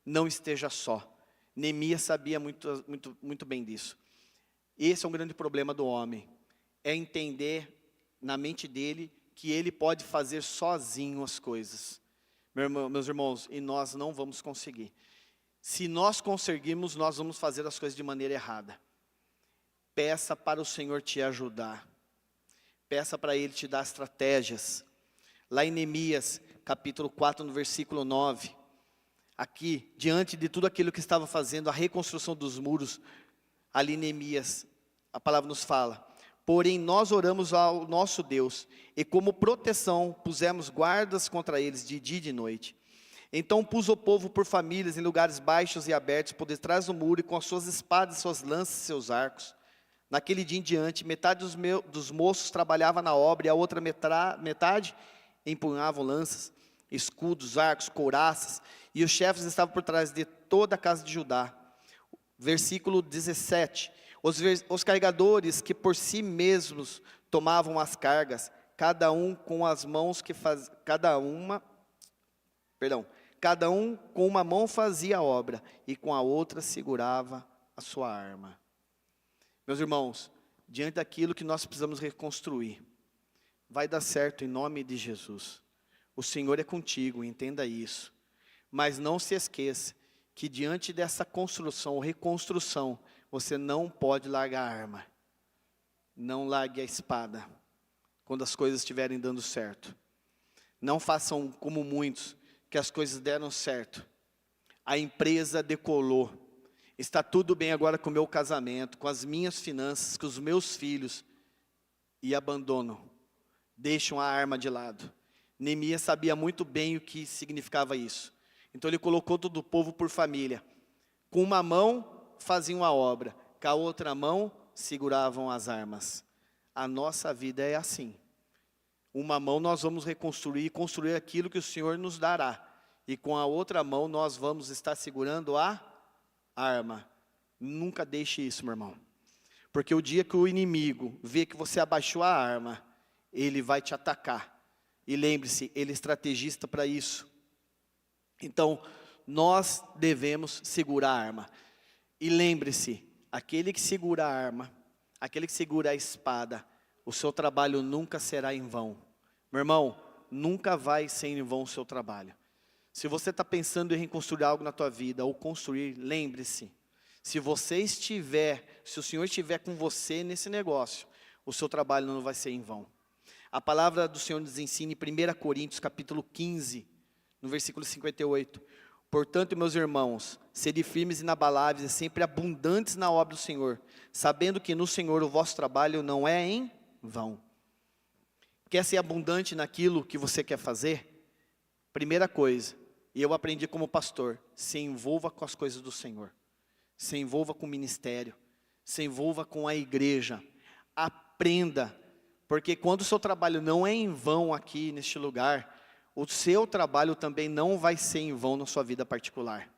não esteja só. Neemias sabia muito bem disso. Esse é um grande problema do homem, é entender na mente dele que ele pode fazer sozinho as coisas. Meus irmãos, e nós não vamos conseguir. Se nós conseguirmos, nós vamos fazer as coisas de maneira errada. Peça para o Senhor te ajudar. Peça para Ele te dar estratégias. Lá em Neemias, capítulo 4, no versículo 9. Aqui, diante de tudo aquilo que estava fazendo, a reconstrução dos muros, ali Neemias, a palavra nos fala, porém nós oramos ao nosso Deus, e como proteção pusemos guardas contra eles de dia e de noite. Então pus o povo por famílias em lugares baixos e abertos, por detrás do muro, e com as suas espadas, suas lanças e seus arcos. Naquele dia em diante, metade dos moços trabalhava na obra, e a outra metade empunhavam lanças, escudos, arcos, couraças, e os chefes estavam por trás de toda a casa de Judá. Versículo 17, os carregadores que por si mesmos tomavam as cargas, cada um com uma mão fazia a obra, e com a outra segurava a sua arma. Meus irmãos, diante daquilo que nós precisamos reconstruir, vai dar certo em nome de Jesus. O Senhor é contigo, entenda isso. Mas não se esqueça que diante dessa construção ou reconstrução, você não pode largar a arma. Não largue a espada, quando as coisas estiverem dando certo. Não façam como muitos, que as coisas deram certo. A empresa decolou. Está tudo bem agora com o meu casamento, com as minhas finanças, com os meus filhos. E abandonam. Deixam a arma de lado. Neemias sabia muito bem o que significava isso. Então ele colocou todo o povo por família. Com uma mão faziam a obra, com a outra mão seguravam as armas. A nossa vida é assim. Uma mão nós vamos reconstruir e construir aquilo que o Senhor nos dará. E com a outra mão nós vamos estar segurando a arma. Nunca deixe isso, meu irmão. Porque o dia que o inimigo vê que você abaixou a arma, ele vai te atacar. E lembre-se, ele é estrategista para isso. Então, nós devemos segurar a arma. E lembre-se, aquele que segura a arma, aquele que segura a espada, o seu trabalho nunca será em vão. Meu irmão, nunca vai ser em vão o seu trabalho. Se você está pensando em reconstruir algo na tua vida, ou construir, lembre-se, se o Senhor estiver com você nesse negócio, o seu trabalho não vai ser em vão. A palavra do Senhor nos ensina em 1 Coríntios capítulo 15, no versículo 58. Portanto, meus irmãos, sede firmes e inabaláveis e sempre abundantes na obra do Senhor, sabendo que no Senhor o vosso trabalho não é em vão. Quer ser abundante naquilo que você quer fazer? Primeira coisa, e eu aprendi como pastor, se envolva com as coisas do Senhor. Se envolva com o ministério, se envolva com a igreja. Aprenda, porque quando o seu trabalho não é em vão aqui neste lugar, o seu trabalho também não vai ser em vão na sua vida particular.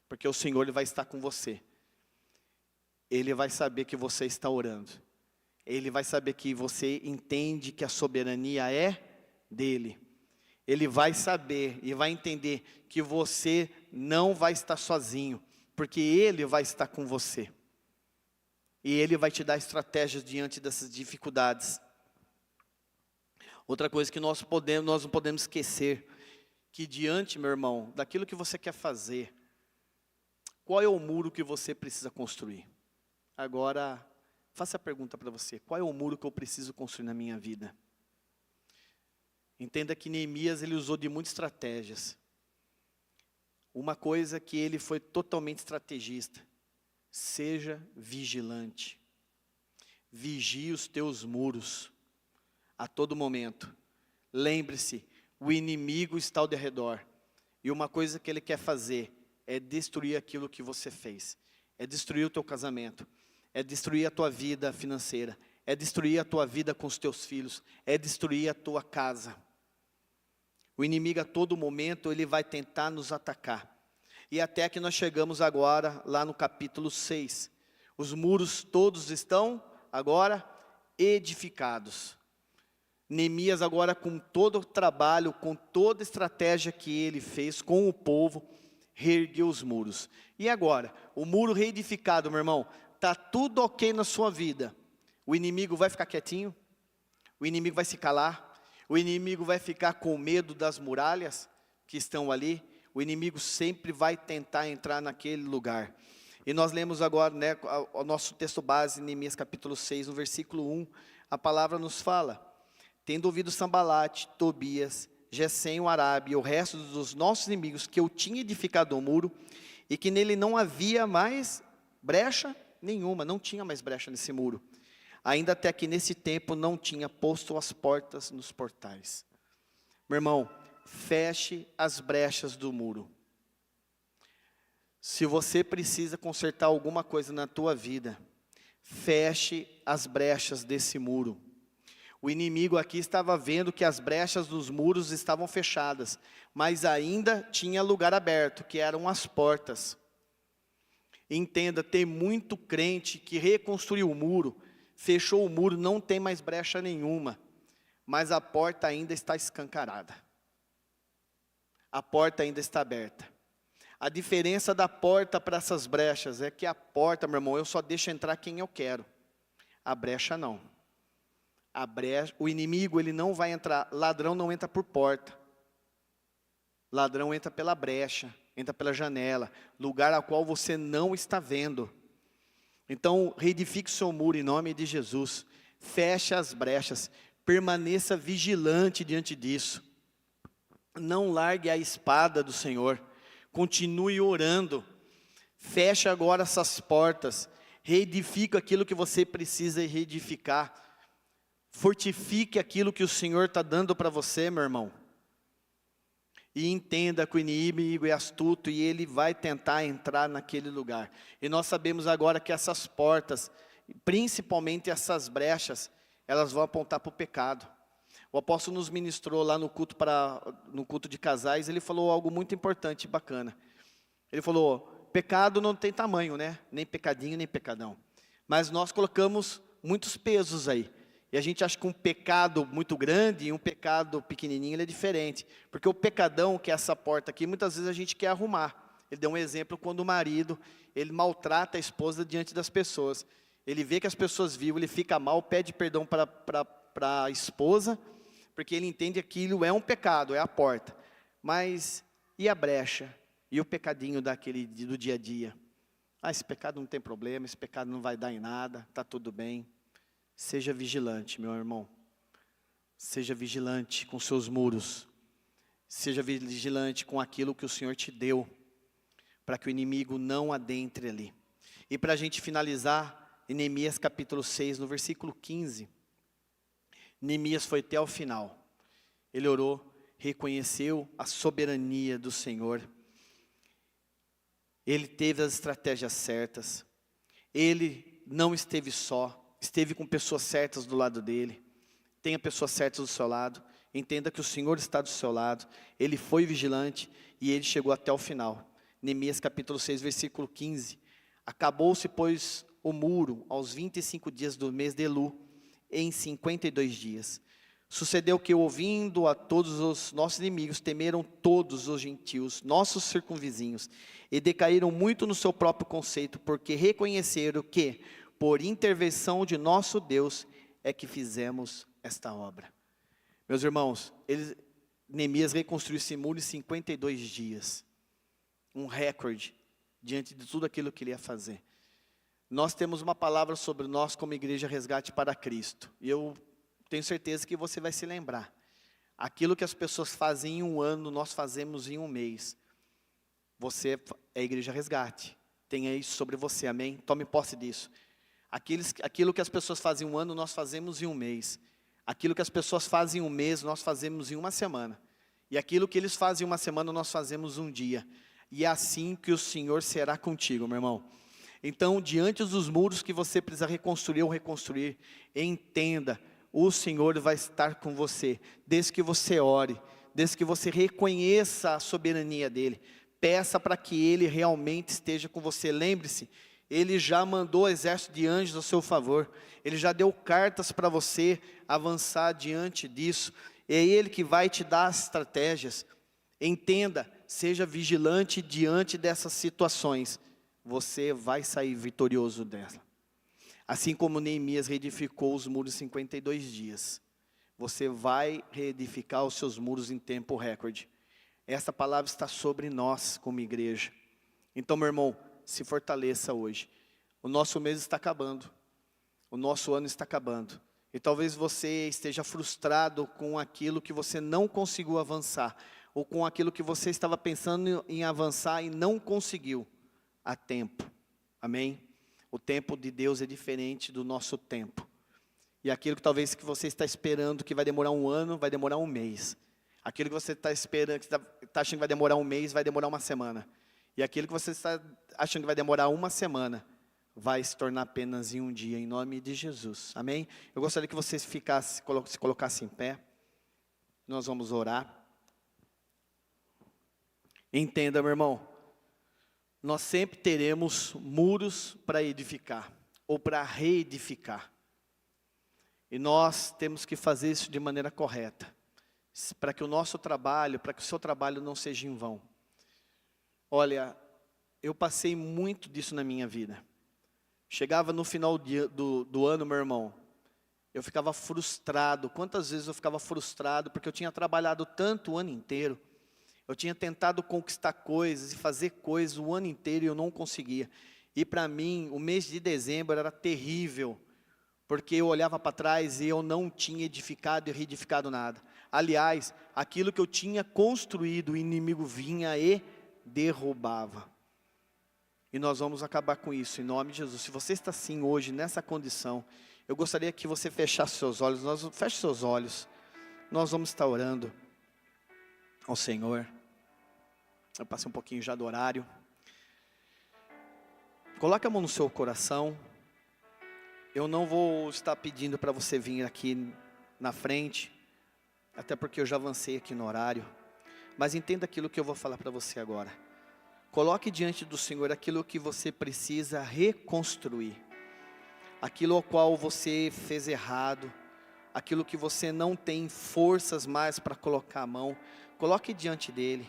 Porque o Senhor ele vai estar com você. Ele vai saber que você está orando. Ele vai saber que você entende que a soberania é dele. Ele vai saber e vai entender que você não vai estar sozinho, porque ele vai estar com você. E ele vai te dar estratégias diante dessas dificuldades. Outra coisa que nós não podemos esquecer, que diante, meu irmão, daquilo que você quer fazer, qual é o muro que você precisa construir? Agora, faça a pergunta para você, qual é o muro que eu preciso construir na minha vida? Entenda que Neemias, ele usou de muitas estratégias. Uma coisa que ele foi totalmente estrategista, seja vigilante. Vigie os teus muros a todo momento. Lembre-se, o inimigo está ao redor. E uma coisa que ele quer fazer é destruir aquilo que você fez. É destruir o teu casamento. É destruir a tua vida financeira. É destruir a tua vida com os teus filhos. É destruir a tua casa. O inimigo a todo momento ele vai tentar nos atacar. E até que nós chegamos agora lá no capítulo 6. Os muros todos estão agora edificados. Neemias agora com todo o trabalho, com toda a estratégia que ele fez com o povo, reergueu os muros. E agora, o muro reedificado, meu irmão, está tudo ok na sua vida. O inimigo vai ficar quietinho? O inimigo vai se calar? O inimigo vai ficar com medo das muralhas que estão ali? O inimigo sempre vai tentar entrar naquele lugar. E nós lemos agora, né, o nosso texto base, Neemias capítulo 6, no versículo 1, a palavra nos fala: tendo ouvido Sambalate, Tobias, Gesem, o Arabe e o resto dos nossos inimigos, que eu tinha edificado o muro, e que nele não havia mais brecha nenhuma, não tinha mais brecha nesse muro, ainda até que nesse tempo não tinha posto as portas nos portais. Meu irmão, feche as brechas do muro. Se você precisa consertar alguma coisa na tua vida, feche as brechas desse muro. O inimigo aqui estava vendo que as brechas dos muros estavam fechadas, mas ainda tinha lugar aberto, que eram as portas. Entenda, tem muito crente que reconstruiu o muro, fechou o muro, não tem mais brecha nenhuma, mas a porta ainda está escancarada. A porta ainda está aberta. A diferença da porta para essas brechas é que a porta, meu irmão, eu só deixo entrar quem eu quero. A brecha não. A brecha, o inimigo ele não vai entrar, ladrão não entra por porta. Ladrão entra pela brecha, entra pela janela, lugar ao qual você não está vendo. Então, reedifique o seu muro em nome de Jesus. Feche as brechas, permaneça vigilante diante disso. Não largue a espada do Senhor. Continue orando. Feche agora essas portas. Reedifique aquilo que você precisa reedificar. Fortifique aquilo que o Senhor está dando para você, meu irmão. E entenda que o inimigo é astuto e ele vai tentar entrar naquele lugar. E nós sabemos agora que essas portas, principalmente essas brechas, elas vão apontar para o pecado. O apóstolo nos ministrou lá no culto de casais, ele falou algo muito importante e bacana. Ele falou, pecado não tem tamanho, né? Nem pecadinho, nem pecadão. Mas nós colocamos muitos pesos aí. E a gente acha que um pecado muito grande e um pecado pequenininho ele é diferente. Porque o pecadão, que é essa porta aqui, muitas vezes a gente quer arrumar. Ele deu um exemplo quando o marido, ele maltrata a esposa diante das pessoas. Ele vê que as pessoas viram, ele fica mal, pede perdão para a esposa, porque ele entende que aquilo é um pecado, é a porta. Mas, e a brecha? E o pecadinho do dia a dia? Esse pecado não tem problema, esse pecado não vai dar em nada, está tudo bem. Seja vigilante, meu irmão. Seja vigilante com seus muros. Seja vigilante com aquilo que o Senhor te deu, para que o inimigo não adentre ali. E para a gente finalizar, em Neemias capítulo 6, no versículo 15, Neemias foi até o final. Ele orou, reconheceu a soberania do Senhor. Ele teve as estratégias certas. Ele não esteve só, esteve com pessoas certas do lado dele. Tenha pessoas certas do seu lado. Entenda que o Senhor está do seu lado. Ele foi vigilante e ele chegou até o final. Neemias capítulo 6, versículo 15. Acabou-se, pois, o muro aos 25 dias do mês de Elu, em 52 dias. Sucedeu que, ouvindo a todos os nossos inimigos, temeram todos os gentios, nossos circunvizinhos, e decaíram muito no seu próprio conceito, porque reconheceram que, por intervenção de nosso Deus, é que fizemos esta obra. Meus irmãos, Neemias reconstruiu esse muro em 52 dias. Um recorde, diante de tudo aquilo que ele ia fazer. Nós temos uma palavra sobre nós como Igreja Resgate para Cristo. E eu tenho certeza que você vai se lembrar. Aquilo que as pessoas fazem em um ano, nós fazemos em um mês. Você é Igreja Resgate. Tenha isso sobre você, amém? Tome posse disso. Aquilo que as pessoas fazem em um ano, nós fazemos em um mês. Aquilo que as pessoas fazem em um mês, nós fazemos em uma semana. E aquilo que eles fazem em uma semana, nós fazemos um dia. E é assim que o Senhor será contigo, meu irmão. Então, diante dos muros que você precisa reconstruir ou reconstruir, entenda, o Senhor vai estar com você, desde que você ore, desde que você reconheça a soberania dEle, peça para que Ele realmente esteja com você. Lembre-se, Ele já mandou exército de anjos ao seu favor, Ele já deu cartas para você avançar diante disso, é Ele que vai te dar as estratégias. Entenda, seja vigilante diante dessas situações, você vai sair vitorioso dela. Assim como Neemias reedificou os muros em 52 dias, você vai reedificar os seus muros em tempo recorde. Essa palavra está sobre nós como igreja. Então, meu irmão, se fortaleça hoje. O nosso mês está acabando. O nosso ano está acabando. E talvez você esteja frustrado com aquilo que você não conseguiu avançar, ou com aquilo que você estava pensando em avançar e não conseguiu a tempo. Amém? O tempo de Deus é diferente do nosso tempo. E aquilo que talvez que você está esperando que vai demorar um ano, vai demorar um mês. Aquilo que você está esperando, que está achando que vai demorar um mês, vai demorar uma semana. E aquilo que você está achando que vai demorar uma semana, vai se tornar apenas em um dia, em nome de Jesus. Amém? Eu gostaria que você se colocasse em pé. Nós vamos orar. Entenda, meu irmão, nós sempre teremos muros para edificar, ou para reedificar. E nós temos que fazer isso de maneira correta, para que o nosso trabalho, para que o seu trabalho não seja em vão. Olha, eu passei muito disso na minha vida. Chegava no final do ano, meu irmão, eu ficava frustrado. Quantas vezes eu ficava frustrado, porque eu tinha trabalhado tanto o ano inteiro. Eu tinha tentado conquistar coisas e fazer coisas o ano inteiro e eu não conseguia. E para mim, o mês de dezembro era terrível, porque eu olhava para trás e eu não tinha edificado e reedificado nada. Aliás, aquilo que eu tinha construído, o inimigo vinha e derrubava. E nós vamos acabar com isso, em nome de Jesus. Se você está assim hoje, nessa condição, eu gostaria que você fechasse seus olhos. Feche seus olhos. Nós vamos estar orando ao Senhor. Eu passei um pouquinho já do horário. Coloque a mão no seu coração. Eu não vou estar pedindo para você vir aqui na frente, até porque eu já avancei aqui no horário. Mas entenda aquilo que eu vou falar para você agora. Coloque diante do Senhor aquilo que você precisa reconstruir. Aquilo ao qual você fez errado. Aquilo que você não tem forças mais para colocar a mão. Coloque diante dEle.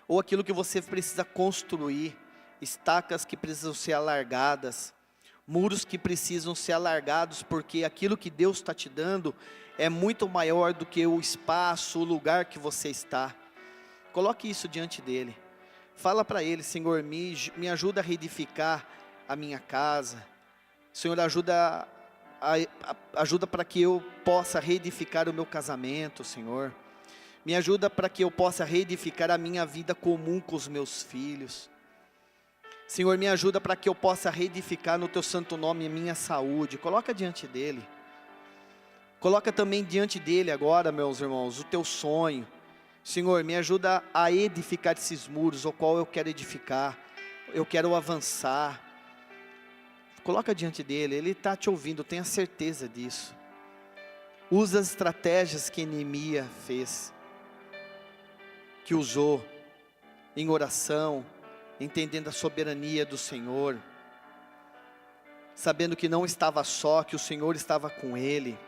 ou aquilo que você precisa construir, estacas que precisam ser alargadas, muros que precisam ser alargados, porque aquilo que Deus está te dando é muito maior do que o espaço, o lugar que você está. Coloque isso diante dele. Fala para ele: Senhor, me ajuda a reedificar a minha casa. Senhor, ajuda para que eu possa reedificar o meu casamento, Senhor. Me ajuda para que eu possa reedificar a minha vida comum com os meus filhos. Senhor, me ajuda para que eu possa reedificar no teu santo nome a minha saúde. Coloca diante dele. Coloca também diante dele agora, meus irmãos, o teu sonho. Senhor, me ajuda a edificar esses muros, o qual eu quero edificar. Eu quero avançar. Coloca diante dele, ele está te ouvindo, tenha certeza disso. Usa as estratégias que Neemias fez, que usou em oração, entendendo a soberania do Senhor, sabendo que não estava só, que o Senhor estava com ele,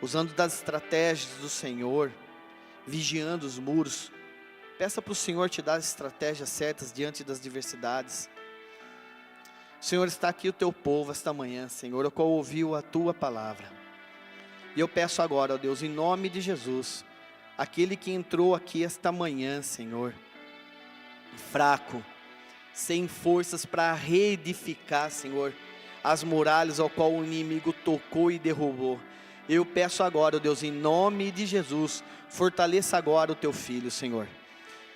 usando das estratégias do Senhor, vigiando os muros. Peça para o Senhor te dar as estratégias certas diante das diversidades. Senhor, está aqui o teu povo esta manhã, Senhor, o qual ouviu a tua palavra. E eu peço agora, ó Deus, em nome de Jesus, aquele que entrou aqui esta manhã, Senhor, fraco, sem forças para reedificar, Senhor, as muralhas ao qual o inimigo tocou e derrubou. Eu peço agora, ó Deus, em nome de Jesus, fortaleça agora o teu filho, Senhor.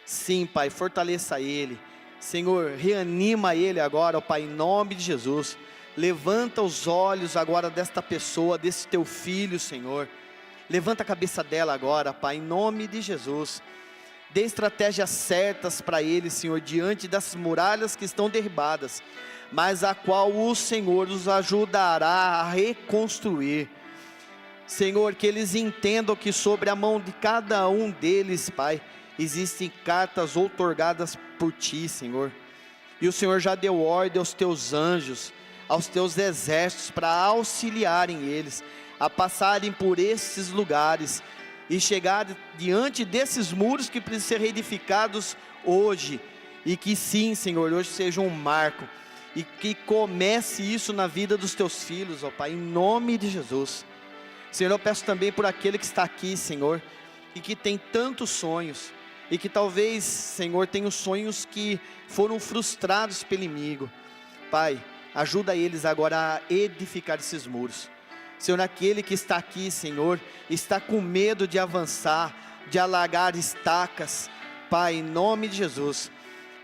Sim, Pai, fortaleça ele. Senhor, reanima ele agora, ó Pai, em nome de Jesus. Levanta os olhos agora desta pessoa, desse teu filho, Senhor. Levanta a cabeça dela agora, Pai, em nome de Jesus. Dê estratégias certas para ele, Senhor, diante das muralhas que estão derribadas, mas a qual o Senhor os ajudará a reconstruir. Senhor, que eles entendam que sobre a mão de cada um deles, Pai, existem cartas outorgadas por Ti, Senhor. E o Senhor já deu ordem aos Teus anjos, aos Teus exércitos, para auxiliarem eles, a passarem por esses lugares, e chegar diante desses muros que precisam ser reedificados hoje. E que sim, Senhor, hoje seja um marco, e que comece isso na vida dos Teus filhos, ó Pai, em nome de Jesus. Senhor, eu peço também por aquele que está aqui, Senhor, e que tem tantos sonhos, e que talvez, Senhor, tenha sonhos que foram frustrados pelo inimigo. Pai, ajuda eles agora a edificar esses muros. Senhor, aquele que está aqui, Senhor, está com medo de avançar, de alargar estacas, Pai, em nome de Jesus,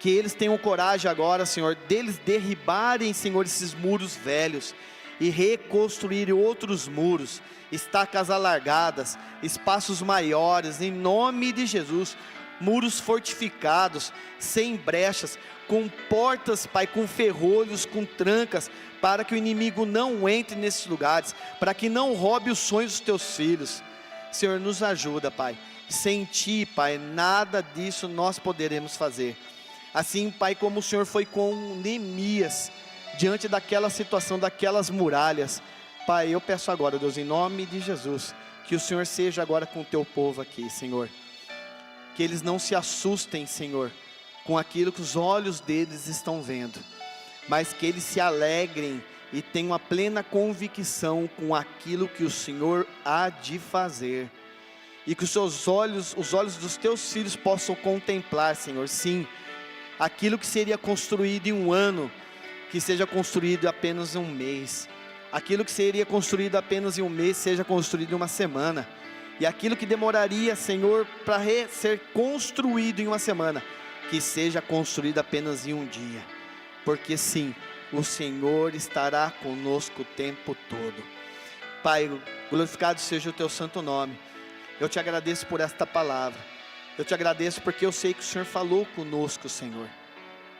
que eles tenham coragem agora, Senhor, deles derribarem, Senhor, esses muros velhos, e reconstruir outros muros, estacas alargadas, espaços maiores, em nome de Jesus, muros fortificados, sem brechas, com portas, Pai, com ferrolhos, com trancas, para que o inimigo não entre nesses lugares, para que não roube os sonhos dos Teus filhos. Senhor, nos ajuda, Pai, sem Ti, Pai, nada disso nós poderemos fazer. Assim, Pai, como o Senhor foi com Neemias, diante daquela situação, daquelas muralhas, Pai, eu peço agora, Deus, em nome de Jesus, que o Senhor seja agora com o Teu povo aqui, Senhor, que eles não se assustem, Senhor, com aquilo que os olhos deles estão vendo, mas que eles se alegrem e tenham a plena convicção com aquilo que o Senhor há de fazer, e que os seus olhos, os olhos dos Teus filhos possam contemplar, Senhor, sim, aquilo que seria construído em um ano, que seja construído apenas em um mês, aquilo que seria construído apenas em um mês, seja construído em uma semana, e aquilo que demoraria, Senhor, para ser construído em uma semana, que seja construído apenas em um dia, porque sim, o Senhor estará conosco o tempo todo. Pai, glorificado seja o Teu santo nome. Eu Te agradeço por esta palavra, eu Te agradeço porque eu sei que o Senhor falou conosco, Senhor.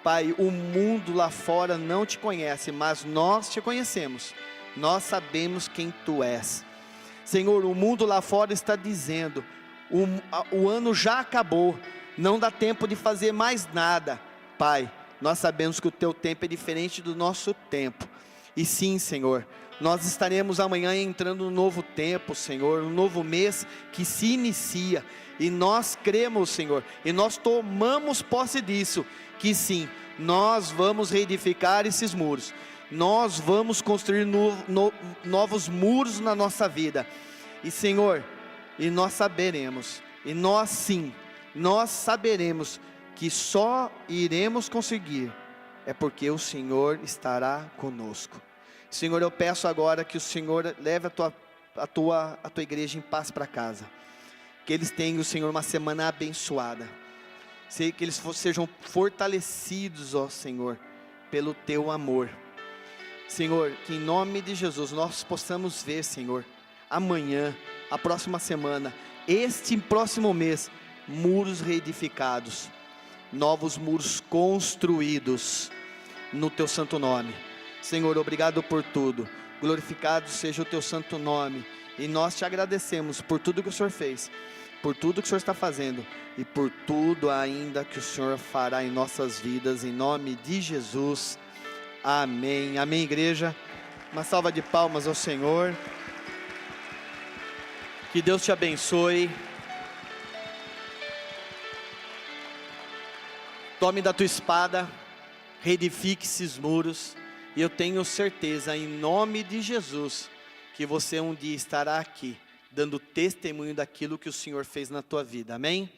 Pai, o mundo lá fora não Te conhece, mas nós Te conhecemos, nós sabemos quem Tu és. Senhor, o mundo lá fora está dizendo, o ano já acabou, não dá tempo de fazer mais nada. Pai, nós sabemos que o Teu tempo é diferente do nosso tempo, e sim, Senhor, Nós estaremos amanhã entrando num novo tempo, Senhor, um novo mês que se inicia, e nós cremos, Senhor, e nós tomamos posse disso, que sim, nós vamos reedificar esses muros, nós vamos construir novos muros na nossa vida, e Senhor, e nós saberemos, e nós sim, nós saberemos que só iremos conseguir, é porque o Senhor estará conosco. Senhor, eu peço agora que o Senhor leve a tua igreja em paz para casa, que eles tenham, Senhor, uma semana abençoada, que eles sejam fortalecidos, ó Senhor, pelo teu amor, Senhor, que em nome de Jesus nós possamos ver, Senhor, amanhã, a próxima semana, este próximo mês, muros reedificados, novos muros construídos, no teu santo nome. Senhor, obrigado por tudo, glorificado seja o teu santo nome, e nós te agradecemos por tudo que o Senhor fez, por tudo que o Senhor está fazendo, e por tudo ainda que o Senhor fará em nossas vidas, em nome de Jesus, amém, amém igreja, uma salva de palmas ao Senhor, que Deus te abençoe, tome da tua espada, reedifique esses muros, e eu tenho certeza, em nome de Jesus, que você um dia estará aqui, dando testemunho daquilo que o Senhor fez na tua vida, amém?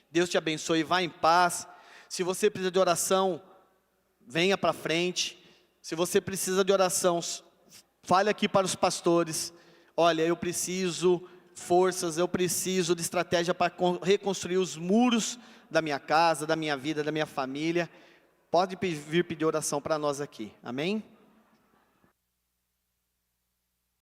Deus te abençoe, vá em paz. Se você precisa de oração, venha para frente. Se você precisa de oração, fale aqui para os pastores, olha, eu preciso forças, eu preciso de estratégia para reconstruir os muros da minha casa, da minha vida, da minha família. Pode vir pedir oração para nós aqui, amém?